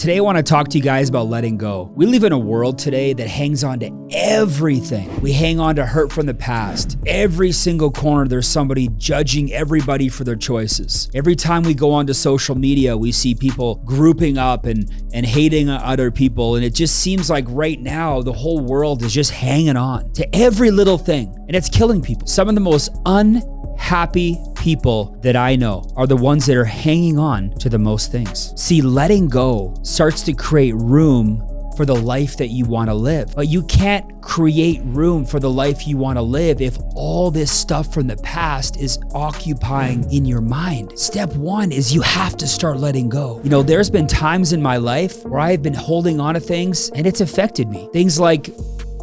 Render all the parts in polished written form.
Today I want to talk to you guys about letting go. We live in a world today that hangs on to everything. We hang on to hurt from the past. Every single corner there's somebody judging everybody for their choices. Every time we go onto social media, we see people grouping up and hating other people. And it just seems like right now the whole world is just hanging on to every little thing. And it's killing people. Some of the most unhappy people that I know are the ones that are hanging on to the most things. See, letting go starts to create room for the life that you want to live. But you can't create room for the life you want to live if all this stuff from the past is occupying in your mind. Step one is you have to start letting go. You know, there's been times in my life where I've been holding on to things and it's affected me. Things like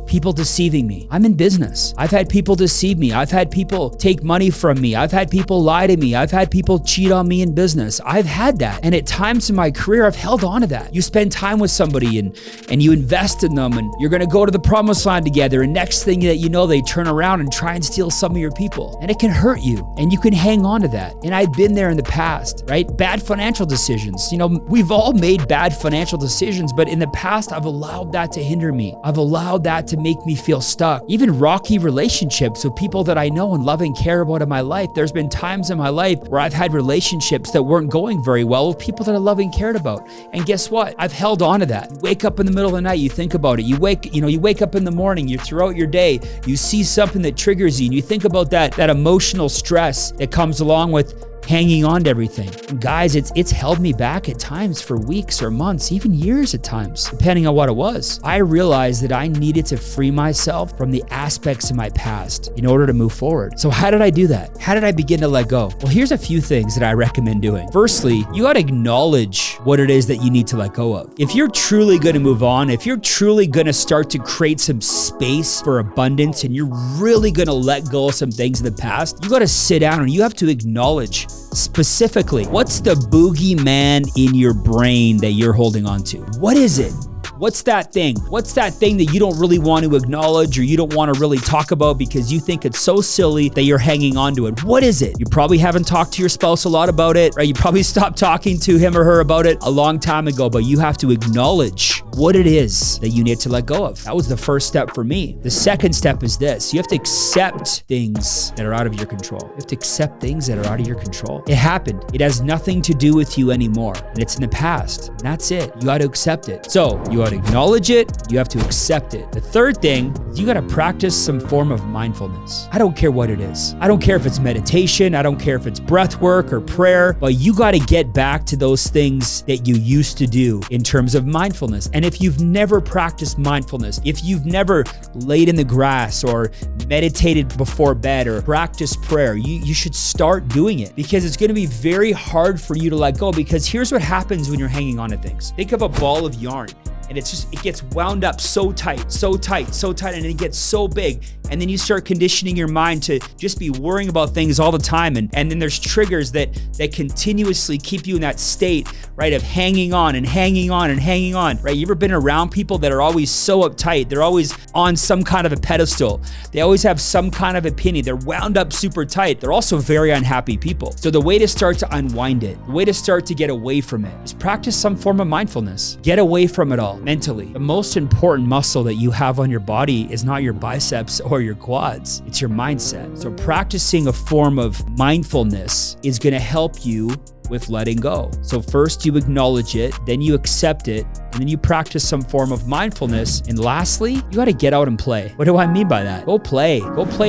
people deceiving me. I'm in business. I've had people deceive me. I've had people take money from me. I've had people lie to me. I've had people cheat on me in business. I've had that. And at times in my career, I've held on to that. You spend time with somebody and you invest in them and you're going to go to the promised land together. And next thing that you know, they turn around and try and steal some of your people. And it can hurt you and you can hang on to that. And I've been there in the past, right? Bad financial decisions. You know, we've all made bad financial decisions, but in the past, I've allowed that to hinder me. I've allowed that to make me feel stuck. Even rocky relationships with people that I know and love and care about in my life. There's been times in my life where I've had relationships that weren't going very well with people that I love and cared about. And guess what? I've held on to that. You wake up in the middle of the night, you think about it. You wake up in the morning, you throughout your day, you see something that triggers you and you think about that emotional stress that comes along with hanging on to everything. And guys, it's held me back at times for weeks or months, even years at times, depending on what it was. I realized that I needed to free myself from the aspects of my past in order to move forward. So how did I do that? How did I begin to let go? Well, here's a few things that I recommend doing. Firstly, you got to acknowledge what it is that you need to let go of. If you're truly going to move on, if you're truly going to start to create some space for abundance and you're really going to let go of some things in the past, you got to sit down and you have to acknowledge specifically, what's the boogeyman in your brain that you're holding on to? What is it? What's that thing? What's that thing that you don't really want to acknowledge or you don't want to really talk about because you think it's so silly that you're hanging on to it? What is it? You probably haven't talked to your spouse a lot about it, right? You probably stopped talking to him or her about it a long time ago, but you have to acknowledge what it is that you need to let go of. That was the first step for me. The second step is this. You have to accept things that are out of your control. You have to accept things that are out of your control. It happened. It has nothing to do with you anymore. And it's in the past. And that's it. You got to accept it. So you got to acknowledge it, you have to accept it. The third thing is you got to practice some form of mindfulness. I don't care what it is. I don't care if it's meditation, I don't care if it's breath work or prayer, but you got to get back to those things that you used to do in terms of mindfulness. And if you've never practiced mindfulness, if you've never laid in the grass or meditated before bed or practiced prayer, you should start doing it because it's going to be very hard for you to let go because here's what happens when you're hanging on to things. Think of a ball of yarn. And it gets wound up so tight, and it gets so big. And then you start conditioning your mind to just be worrying about things all the time. And then there's triggers that continuously keep you in that state, right, of hanging on, right? You ever been around people that are always so uptight? They're always on some kind of a pedestal. They always have some kind of opinion. They're wound up super tight. They're also very unhappy people. So the way to start to unwind it, the way to start to get away from it is practice some form of mindfulness. Get away from it all. Mentally, the most important muscle that you have on your body is not your biceps or your quads, it's your mindset. So practicing a form of mindfulness is going to help you with letting go. So first you acknowledge it, then you accept it, and then you practice some form of mindfulness. And lastly, you got to get out and play. What do I mean by that? Go play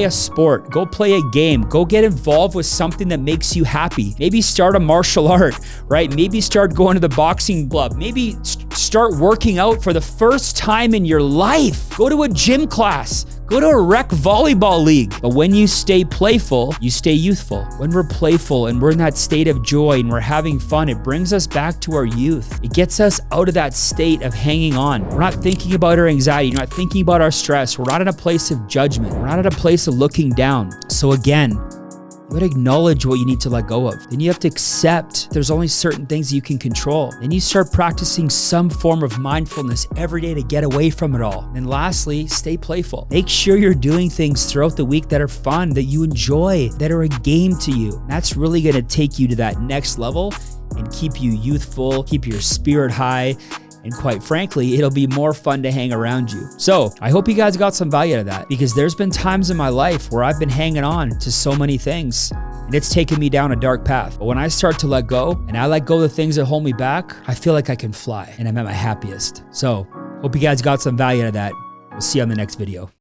a sport, go play a game, go get involved with something that makes you happy. Maybe start a martial art, right? Maybe start going to the boxing club. Maybe start working out for the first time in your life. Go to a gym class. Go to a rec volleyball league. But when you stay playful, you stay youthful. When we're playful and we're in that state of joy and we're having fun, it brings us back to our youth. It gets us out of that state of hanging on. We're not thinking about our anxiety. We're not thinking about our stress. We're not in a place of judgment. We're not in a place of looking down. So again, you gotta acknowledge what you need to let go of. Then you have to accept there's only certain things you can control. Then you start practicing some form of mindfulness every day to get away from it all. And lastly, stay playful. Make sure you're doing things throughout the week that are fun, that you enjoy, that are a game to you. That's really gonna take you to that next level and keep you youthful, keep your spirit high, and quite frankly, it'll be more fun to hang around you. So I hope you guys got some value out of that, because there's been times in my life where I've been hanging on to so many things and it's taken me down a dark path. But when I start to let go and I let go of the things that hold me back, I feel like I can fly and I'm at my happiest. So hope you guys got some value out of that. We'll see you on the next video.